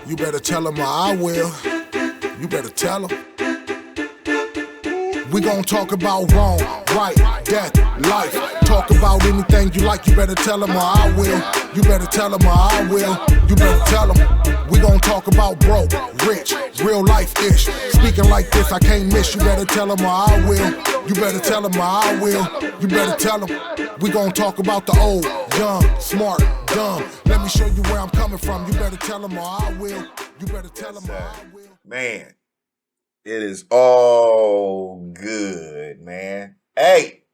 You better tell them or I will. You better tell them. We gon' talk about wrong, right, death, life. Talk about anything you like, you better tell them or I will. You better tell them or I will. You better tell them. We gon' talk about broke, rich, real life-ish. Speaking like this, I can't miss. You better tell them or I will. You better tell them or I will. You better tell them. We gon' talk about the old, young, smart, dumb. Let me show you where I'm coming from. You better tell them or I will. You better tell them or I will. Man. It is all good, man. Hey,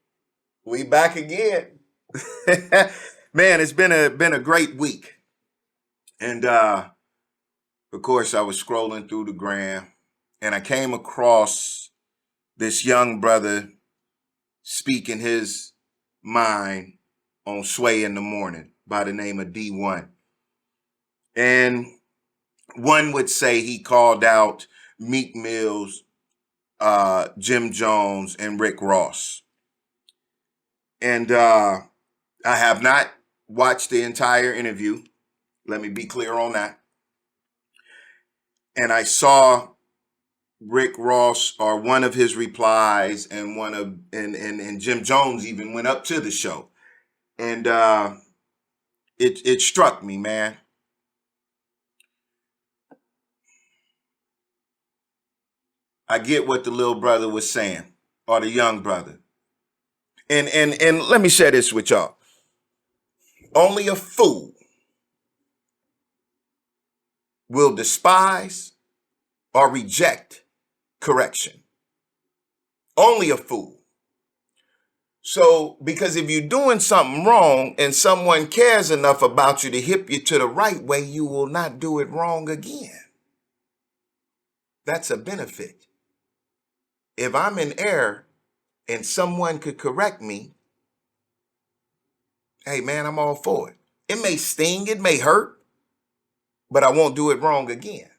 we back again. Man, it's been a great week. And of course, I was scrolling through the gram and I came across this young brother speaking his mind on Sway in the Morning by the name of D1. And one would say he called out Meek Mill's, Jim Jones, and Rick Ross. And I have not watched the entire interview. Let me be clear on that. And I saw Rick Ross, or one of his replies, and and Jim Jones even went up to the show. And it struck me, man. I get what the little brother was saying, or the young brother. And let me share this with y'all. Only a fool will despise or reject correction. Only a fool. So, because if you're doing something wrong and someone cares enough about you to hip you to the right way, you will not do it wrong again. That's a benefit. If I'm in error and someone could correct me, hey man, I'm all for it. It may sting, it may hurt, but I won't do it wrong again.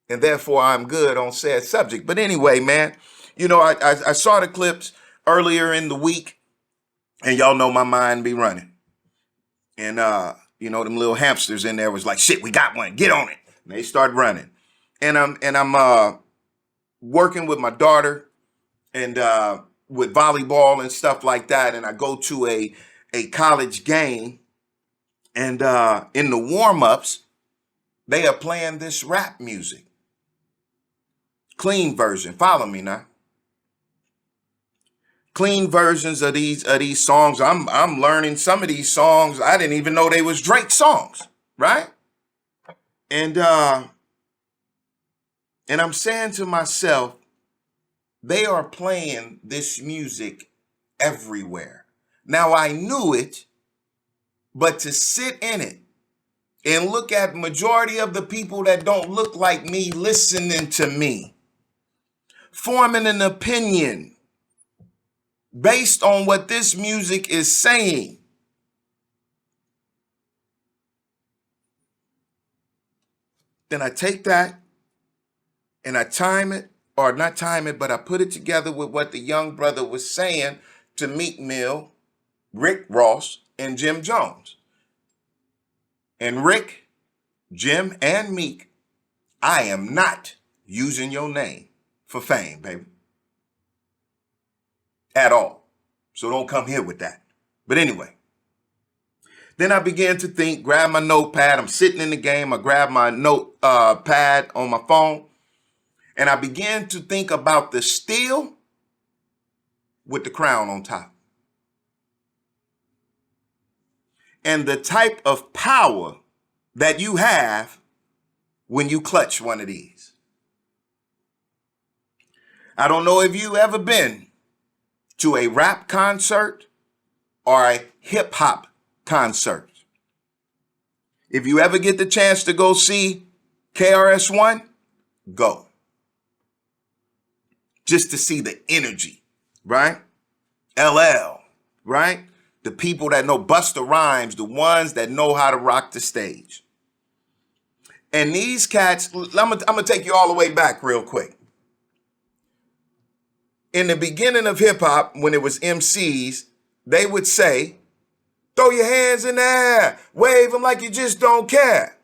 And therefore I'm good on said subject. But anyway, man, you know, I saw the clips earlier in the week and y'all know my mind be running. And, you know, them little hamsters in there was like, shit, we got one, get on it. And they start running. And I'm working with my daughter and with volleyball and stuff like that. And I go to a college game and in the warm-ups, they are playing this rap music. Clean version. Follow me now. Clean versions of these songs. I'm learning some of these songs. I didn't even know they was Drake songs, right? And I'm saying to myself, they are playing this music everywhere. Now, I knew it, but to sit in it and look at majority of the people that don't look like me listening to me, forming an opinion based on what this music is saying. Then I take that and I time it, or not time it, but I put it together with what the young brother was saying to Meek Mill, Rick Ross, and Jim Jones. And Rick, Jim, and Meek, I am not using your name for fame, baby. At all. So don't come here with that. But anyway, then I began to think, grab my notepad. I'm sitting in the game. I grab my notepad on my phone. And I began to think about the steel with the crown on top. And the type of power that you have when you clutch one of these. I don't know if you ever been to a rap concert or a hip hop concert. If you ever get the chance to go see KRS-One, go. Just to see the energy, right? LL, right? The people that know Busta Rhymes, the ones that know how to rock the stage. And these cats, I'm gonna take you all the way back real quick. In the beginning of hip hop, when it was MCs, they would say, throw your hands in the air, wave them like you just don't care.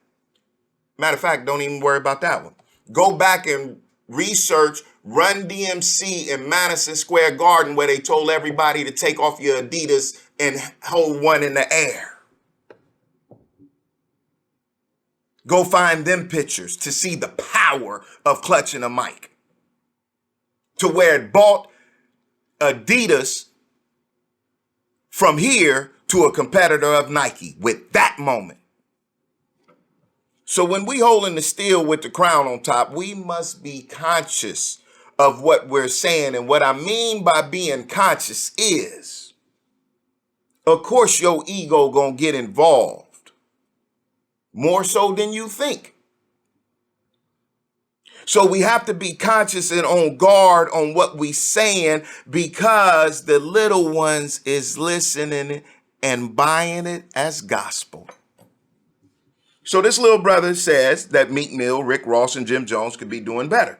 Matter of fact, don't even worry about that one. Go back and research Run DMC in Madison Square Garden where they told everybody to take off your Adidas and hold one in the air. Go find them pictures to see the power of clutching a mic. To where it bought Adidas from here to a competitor of Nike with that moment. So when we holding the steel with the crown on top, we must be conscious of what we're saying. And what I mean by being conscious is, of course, your ego gonna get involved more so than you think. So we have to be conscious and on guard on what we saying, because the little ones is listening and buying it as gospel. So this little brother says that Meek Mill, Rick Ross, and Jim Jones could be doing better.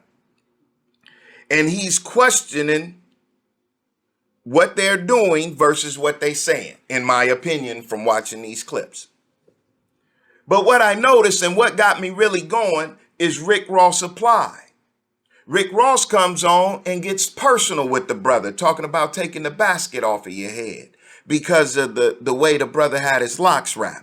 And he's questioning what they're doing versus what they're saying, in my opinion, from watching these clips. But what I noticed and what got me really going is Rick Ross apply. Rick Ross comes on and gets personal with the brother, talking about taking the basket off of your head because of the way the brother had his locks wrapped.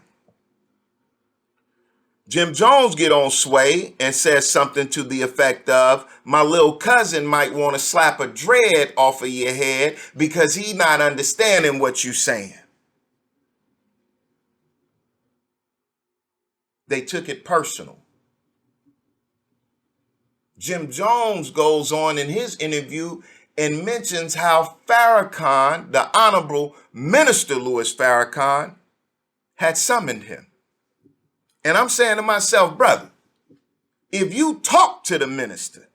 Jim Jones get on Sway and says something to the effect of, my little cousin might want to slap a dread off of your head because he not understanding what you saying. They took it personal. Jim Jones goes on in his interview and mentions how Farrakhan, the Honorable Minister Louis Farrakhan, had summoned him. And I'm saying to myself, brother, if you talk to the minister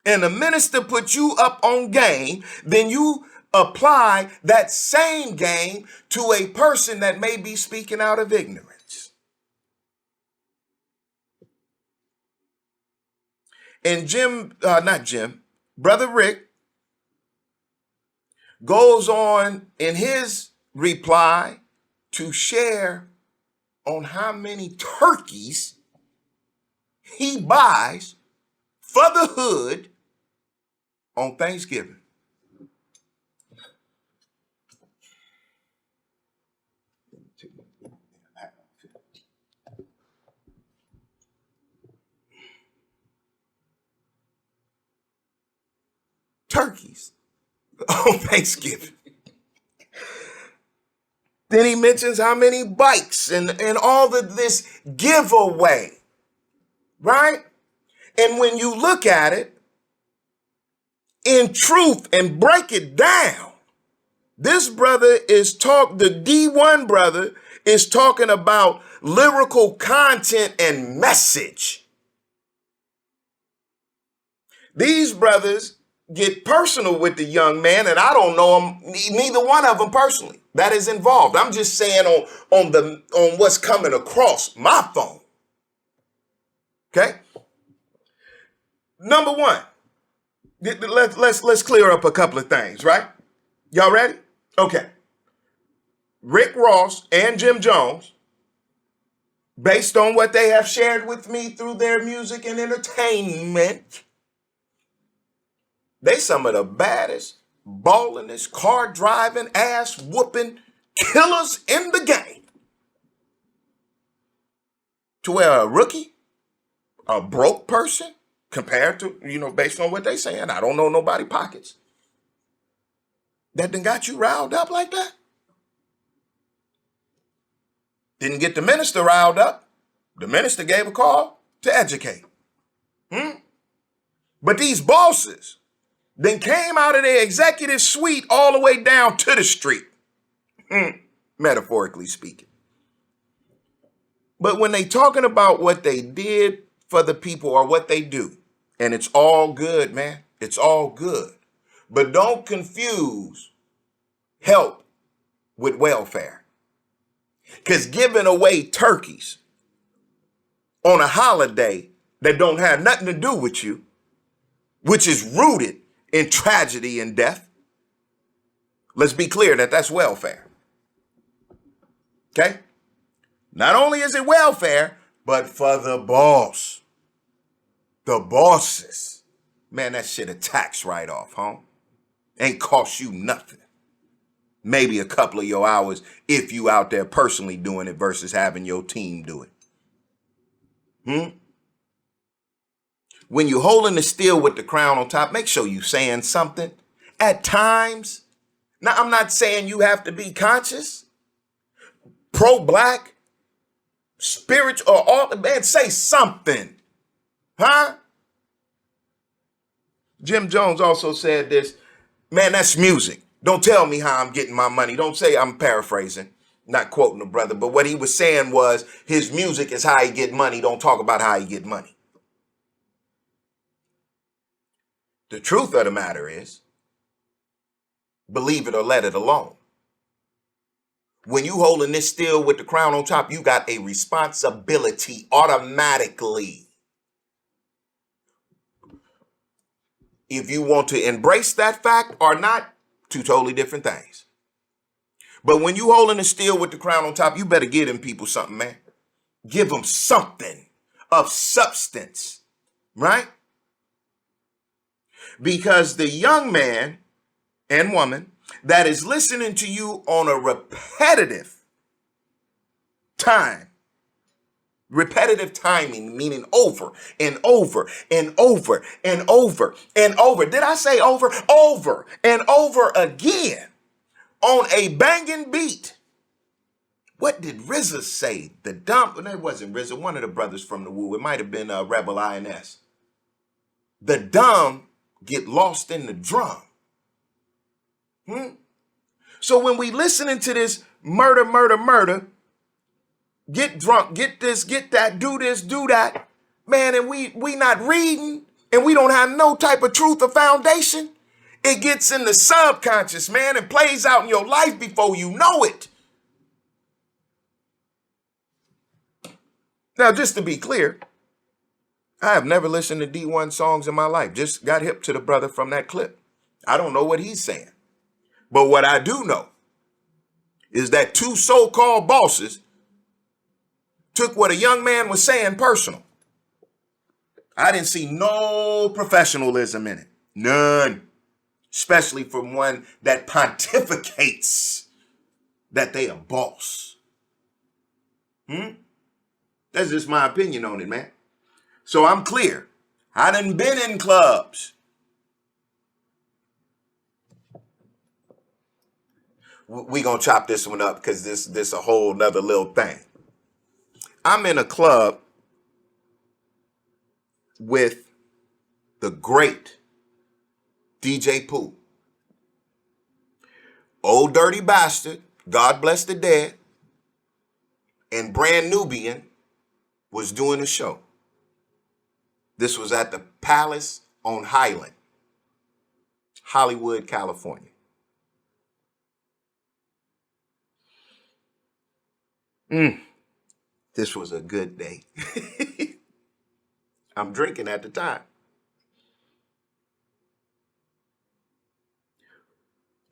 and the minister put you up on game, then you apply that same game to a person that may be speaking out of ignorance. And Brother Rick goes on in his reply to share on how many turkeys he buys for the hood on Thanksgiving. Turkeys on Thanksgiving. Then he mentions how many bikes and all of this giveaway, right? And when you look at it in truth and break it down, this brother the D1 brother is talking about lyrical content and message. These brothers get personal with the young man, and I don't know them, neither one of them personally that is involved. I'm just saying on what's coming across my phone. Okay. Number one, let's clear up a couple of things, right? Y'all ready? Okay. Rick Ross and Jim Jones, based on what they have shared with me through their music and entertainment, they some of the baddest, ballingest, car driving, ass whooping killers in the game. To where a rookie, a broke person, compared to, based on what they saying, I don't know nobody pockets, that done got you riled up like that. Didn't get the minister riled up. The minister gave a call to educate. But these bosses then came out of their executive suite all the way down to the street, metaphorically speaking. But when they talking about what they did for the people or what they do, and it's all good, man, it's all good. But don't confuse help with welfare. Because giving away turkeys on a holiday that don't have nothing to do with you, which is rooted in tragedy and death, let's be clear that that's welfare. Okay? Not only is it welfare, But for the boss, the bosses, man, that shit a tax write-off, huh? Ain't cost you nothing. Maybe a couple of your hours if you out there personally doing it versus having your team do it. When you holding the steel with the crown on top, make sure you saying something. At times, now I'm not saying you have to be conscious, pro-black, spiritual, or all, man, say something. Huh? Jim Jones also said this, man, that's music. Don't tell me how I'm getting my money. Don't say, I'm paraphrasing, not quoting the brother, but what he was saying was his music is how he get money. Don't talk about how he get money. The truth of the matter is, believe it or let it alone. When you holding this still with the crown on top, you got a responsibility automatically. If you want to embrace that fact or not, two totally different things. But when you holding the steel with the crown on top, you better give them people something, man. Give them something of substance, right? Because the young man and woman that is listening to you on a repetitive timing, meaning over and over and over and over and over. Did I say over? Over and over again on a banging beat. What did RZA say? The dumb, no, it wasn't RZA, one of the brothers from the Woo. It might have been Rebel INS. The dumb get lost in the drum. So when we listening to this murder, get drunk, get this, get that, do this, do that, man, and we not reading and we don't have no type of truth or foundation, it gets in the subconscious, man, and plays out in your life before you know it. Now, just to be clear, I have never listened to D1 songs in my life. Just got hip to the brother from that clip. I don't know what he's saying. But what I do know is that two so-called bosses took what a young man was saying personal. I didn't see no professionalism in it. None. Especially from one that pontificates that they a boss. That's just my opinion on it, man. So I'm clear. I done been in clubs. We gonna chop this one up because this a whole nother little thing. I'm in a club with the great DJ Pooh. Old Dirty Bastard, God bless the dead, and Brand Nubian was doing a show. This was at the Palace on Highland, Hollywood, California. This was a good day. I'm drinking at the time.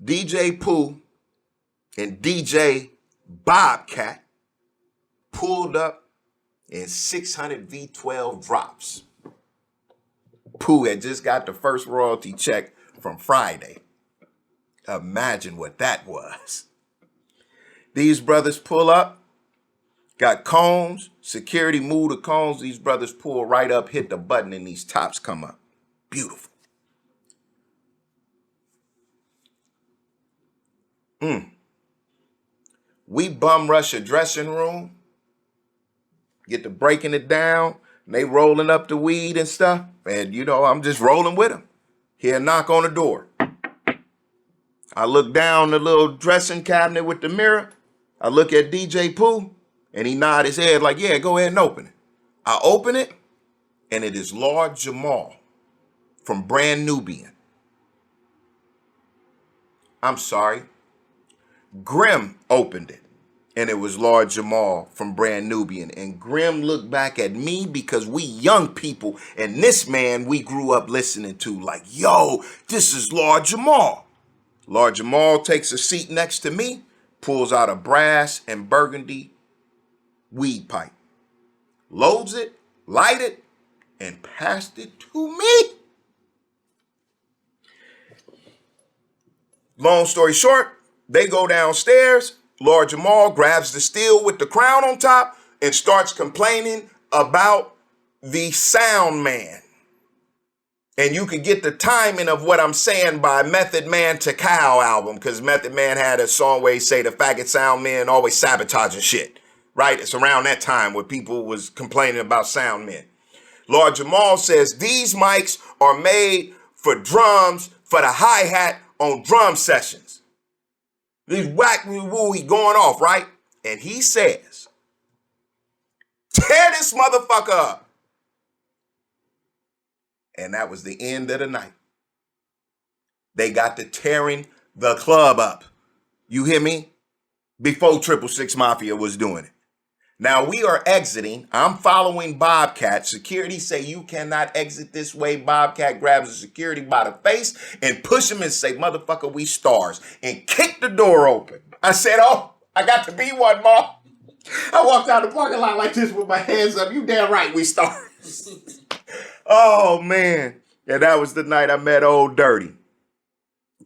DJ Pooh and DJ Bobcat pulled up in 600 V12 drops. Pooh had just got the first royalty check from Friday. Imagine what that was. These brothers pull up, got cones, security moved the cones. These brothers pull right up, hit the button, and these tops come up. Beautiful. We bum rush a dressing room, get to breaking it down, and they rolling up the weed and stuff. And, you know, I'm just rolling with them. Hear a knock on the door. I look down the little dressing cabinet with the mirror. I look at DJ Pooh, and he nod his head like, yeah, go ahead and open it. I open it, and it is Lord Jamal from Brand Nubian. I'm sorry. Grim opened it, and it was Lord Jamal from Brand Nubian. And Grim looked back at me because we young people, and this man we grew up listening to like, yo, this is Lord Jamal. Lord Jamal takes a seat next to me, pulls out a brass and burgundy weed pipe. loads it, light it, and passed it to me. Long story short, they go downstairs. Lord Jamal grabs the steel with the crown on top and starts complaining about the sound man. And you can get the timing of what I'm saying by Method Man to Cow album, because Method Man had a song where he say the faggot sound men always sabotaging shit, right? It's around that time where people was complaining about sound men. Lord Jamal says these mics are made for drums, for the hi-hat on drum sessions. These whack woo he going off, right? And he says, tear this motherfucker up. And that was the end of the night. They got to tearing the club up. You hear me? Before 666 Mafia was doing it. Now we are exiting. I'm following Bobcat. Security say you cannot exit this way. Bobcat grabs the security by the face and push him and say, motherfucker, we stars. And kick the door open. I said, oh, I got to be one, Ma. I walked out the parking lot like this with my hands up. You damn right, we stars. Oh, man. Yeah, that was the night I met Old Dirty.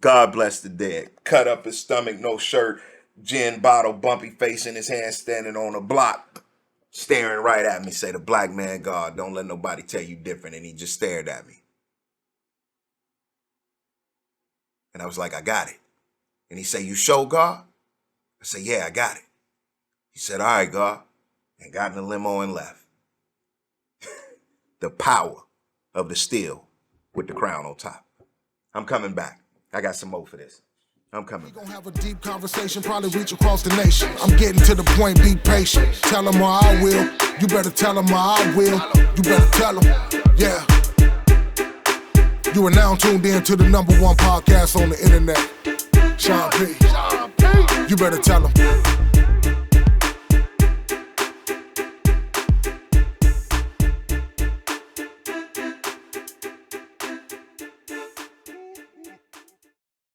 God bless the dead. Cut up his stomach, no shirt, gin bottle, bumpy face in his hand, standing on a block, staring right at me. Say, the black man, God, don't let nobody tell you different. And he just stared at me. And I was like, I got it. And he said, you show, God? I said, yeah, I got it. He said, all right, God. And got in the limo and left. The power of the steel with the crown on top. I'm coming back. I got some more for this. I'm coming back. We gonna have a deep conversation, probably reach across the nation. I'm getting to the point, be patient. Tell them or I will. You better tell them or I will. You better tell them, yeah. You are now tuned in to the #1 podcast on the internet. Shawn P. You better tell them.